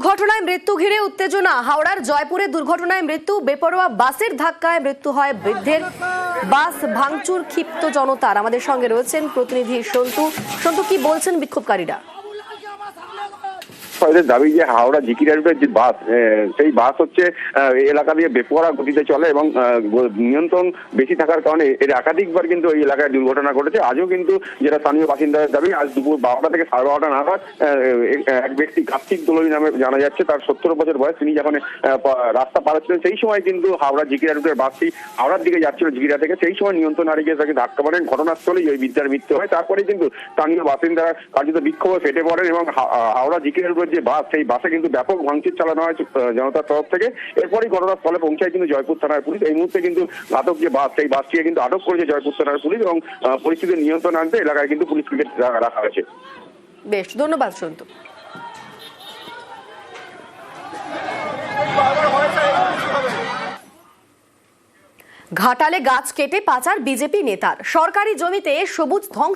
দুর্ঘটনায় মৃত্যু ঘিরে উত্তেজনা। হাওড়ার জয়পুরে দুর্ঘটনায় মৃত্যু, বেপরোয়া বাসের ধাক্কায় মৃত্যু হয় বৃদ্ধের। বাস ভাঙচুর, ক্ষিপ্ত জনতার। আমাদের সঙ্গে রয়েছেন প্রতিনিধি সন্তু। সন্তু, কি বলছেন বিক্ষোভকারীরা? দাবি যে হাওড়া জিকিরা রুটের যে বাস, সেই বাস হচ্ছে এলাকা দিয়ে বেপরোয়া গতিতে চলে এবং নিয়ন্ত্রণ বেশি থাকার কারণে এর একাধিকবার কিন্তু এই এলাকায় দুর্ঘটনা ঘটেছে। আজও কিন্তু যেটা স্থানীয় বাসিন্দাদের দাবি, আজ দুপুর 12টা থেকে 12:30 নাগাদ এক ব্যক্তি কার্তিক দোলই নামে জানা যাচ্ছে, তার 70 বছর বয়স। তিনি যখন রাস্তা পারাচ্ছিলেন সেই সময় কিন্তু হাওড়া জিকিরা রুটের বাসটি হাওড়ার দিকে যাচ্ছিল জিকিরা থেকে, সেই সময় নিয়ন্ত্রণ হারিয়ে গিয়ে তাকে ধাক্কা মারেন। ঘটনাস্থলেই ওই বৃদ্ধার মৃত্যু হয়। তারপরে কিন্তু স্থানীয় বাসিন্দারা কার্যত বিক্ষোভে ফেটে পড়েন এবং হাওড়া জিকিরা রুটের যে বাস, সেই বাসে কিন্তু ব্যাপক ভাঙচুর চালানো হয় জনতার তরফ থেকে। এরপরই ঘটনাস্থলে পৌঁছায় কিন্তু জয়পুর থানার পুলিশ। এই মুহূর্তে কিন্তু ঘাতক যে বাস, সেই বাসটিকে কিন্তু আটক করেছে জয়পুর থানার পুলিশ এবং পরিস্থিতির নিয়ন্ত্রণ আনতে এলাকায় কিন্তু পুলিশকে রাখা হয়েছে। বেশ, ধন্যবাদ সন্তু। ঘাটালে গাছ কেটে পাচার বিজেপি নেতার। সরকারি জমিতে সবুজ ধ্বংস